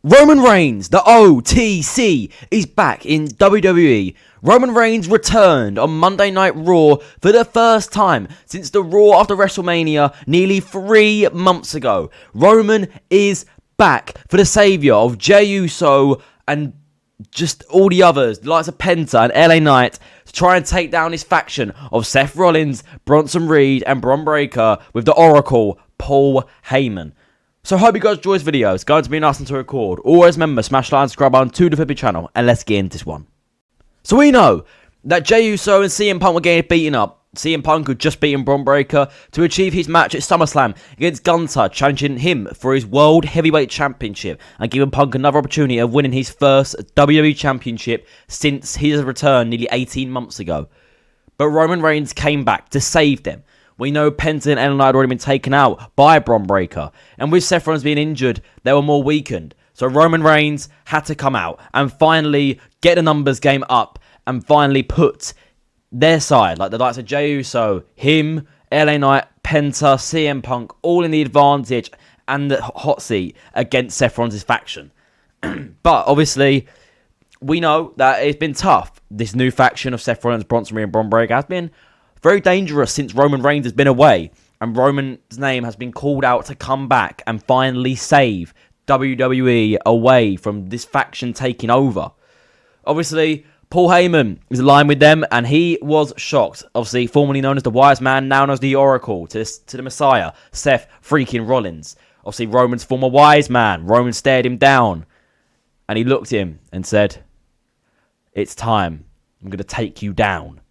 Roman Reigns, the OTC, is back in WWE. Roman Reigns returned on Monday Night Raw for the first time since the Raw after WrestleMania nearly 3 months ago. Roman is back for the saviour of Jey Uso and just all the others, the likes of Penta and LA Knight, to try and take down his faction of Seth Rollins, Bronson Reed and Bron Breakker with the Oracle, Paul Heyman. So I hope you guys enjoy this video. It's going to be nice and to record. Always remember, smash like and subscribe button to the Flippy channel, and let's get into this one. So we know that Jey Uso and CM Punk were getting beaten up. CM Punk had just beaten Bron Breakker to achieve his match at SummerSlam against Gunther, challenging him for his World Heavyweight Championship and giving Punk another opportunity of winning his first WWE Championship since his return nearly 18 months ago. But Roman Reigns came back to save them. We know Penta and LA Knight had already been taken out by Bron Breakker, and with Seth Rollins being injured, they were more weakened. So Roman Reigns had to come out and finally get the numbers game up and finally put their side, like the likes of Jey Uso, him, LA Knight, Penta, CM Punk, all in the advantage and the hot seat against Seth Rollins' faction. But obviously, we know that it's been tough. This new faction of Seth Rollins, Bronson Reed and Bron Breakker has been very dangerous since Roman Reigns has been away. And Roman's name has been called out to come back and finally save WWE away from this faction taking over. Obviously, Paul Heyman is aligned with them, and he was shocked. Obviously, formerly known as the Wise Man, now known as the Oracle, to the Messiah, Seth freaking Rollins. Obviously, Roman's former Wise Man. Roman stared him down, and he looked at him and said, "It's time. I'm going to take you down."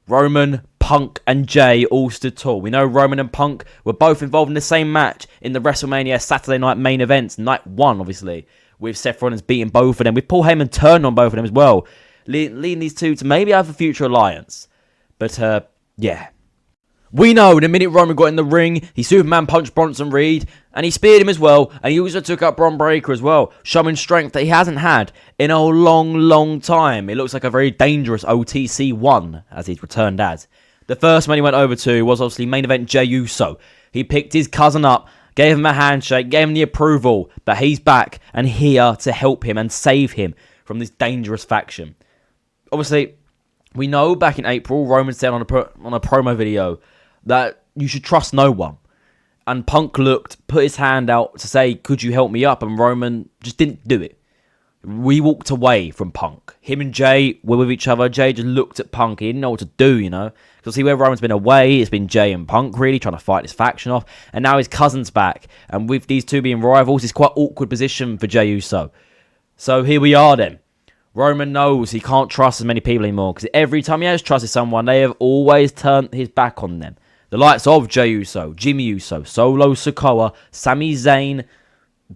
Roman, Punk and Jey all stood tall. We know Roman and Punk were both involved in the same match in the WrestleMania Saturday night main events. Night 1, obviously, with Seth Rollins beating both of them, with Paul Heyman turned on both of them as well, leading these two to maybe have a future alliance. But, yeah. We know the minute Roman got in the ring, he Superman punched Bronson Reed, and he speared him as well, and he also took up Bron Breakker as well, showing strength that he hasn't had in a long time. It looks like a very dangerous OTC1, as he's returned as. The first man he went over to was obviously main event Jey Uso. He picked his cousin up, gave him a handshake, gave him the approval that he's back and here to help him and save him from this dangerous faction. Obviously, we know back in April, Roman said on a promo video that you should trust no one. And Punk put his hand out to say, "Could you help me up?" And Roman just didn't do it. We walked away from Punk. Him and Jey were with each other. Jey just looked at Punk. He didn't know what to do, you know. Because see, where Roman's been away, it's been Jey and Punk really trying to fight this faction off. And now his cousin's back. And with these two being rivals, it's quite an awkward position for Jey Uso. So here we are then. Roman knows he can't trust as many people anymore. Because every time he has trusted someone, they have always turned his back on them. The likes of Jey Uso, Jimmy Uso, Solo Sikoa, Sami Zayn,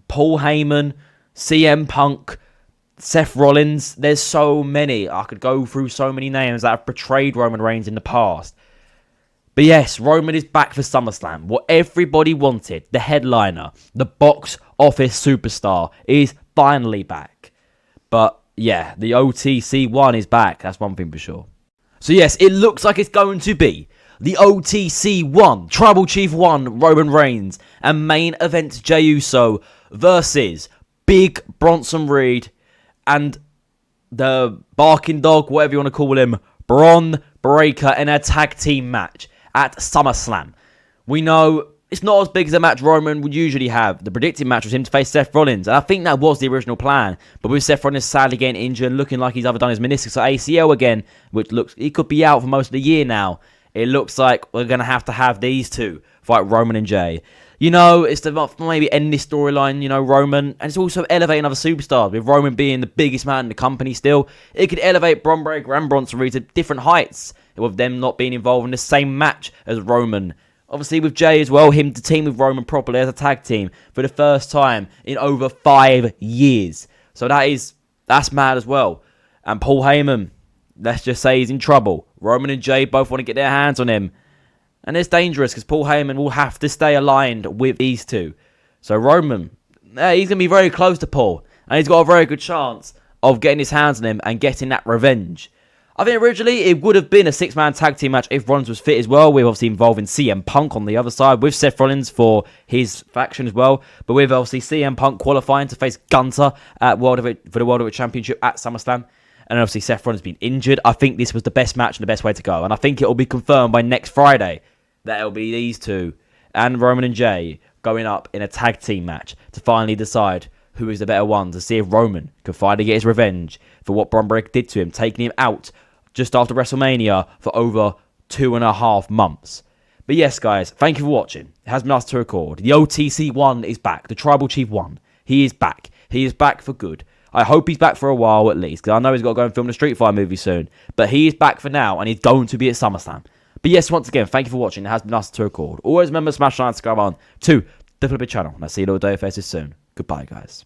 Paul Heyman, CM Punk, Seth Rollins. There's so many. I could go through so many names that have betrayed Roman Reigns in the past. But yes, Roman is back for SummerSlam. What everybody wanted, the headliner, the box office superstar, is finally back. But yeah, the OTC1 is back. That's one thing for sure. So yes, it looks like it's going to be the OTC1, Tribal Chief 1, Roman Reigns, and main event Jey Uso versus Big Bronson Reed and the barking dog, whatever you want to call him, Bron Breakker, in a tag team match at SummerSlam. We know it's not as big as a match Roman would usually have. The predicted match was him to face Seth Rollins, and I think that was the original plan. But with Seth Rollins sadly getting injured and looking like he's either done his meniscus or ACL again, which looks he could be out for most of the year now, it looks like we're going to have these two fight Roman and Jey. You know, it's to maybe end this storyline, you know, Roman. And it's also elevating other superstars. With Roman being the biggest man in the company still, it could elevate Bron Breakker and Bronson Reed to different heights, with them not being involved in the same match as Roman. Obviously with Jey as well, him to team with Roman properly as a tag team for the first time in over 5 years. So that's mad as well. And Paul Heyman, let's just say he's in trouble. Roman and Jey both want to get their hands on him. And it's dangerous because Paul Heyman will have to stay aligned with these two. So Roman, he's going to be very close to Paul. And he's got a very good chance of getting his hands on him and getting that revenge. I think originally it would have been a 6-man tag team match if Rollins was fit as well. We're obviously involving CM Punk on the other side with Seth Rollins for his faction as well. But with obviously CM Punk qualifying to face Gunther for the World Heavyweight Championship at SummerSlam. And obviously Seth Rollins being injured. I think this was the best match and the best way to go. And I think it will be confirmed by next Friday that it will be these two and Roman and Jay going up in a tag team match to finally decide who is the better one, to see if Roman can finally get his revenge for what Bron Breakker did to him, taking him out just after WrestleMania for over 2.5 months. But yes, guys, thank you for watching. It has been asked to record. The OTC 1 is back. The Tribal Chief 1. He is back. He is back for good. I hope he's back for a while at least, because I know he's got to go and film the Street Fighter movie soon. But he is back for now, and he's going to be at SummerSlam. But yes, once again, thank you for watching. It has been asked to record. Always remember to smash the like and subscribe on to the Flippy channel. And I'll see you all day faces soon. Goodbye, guys.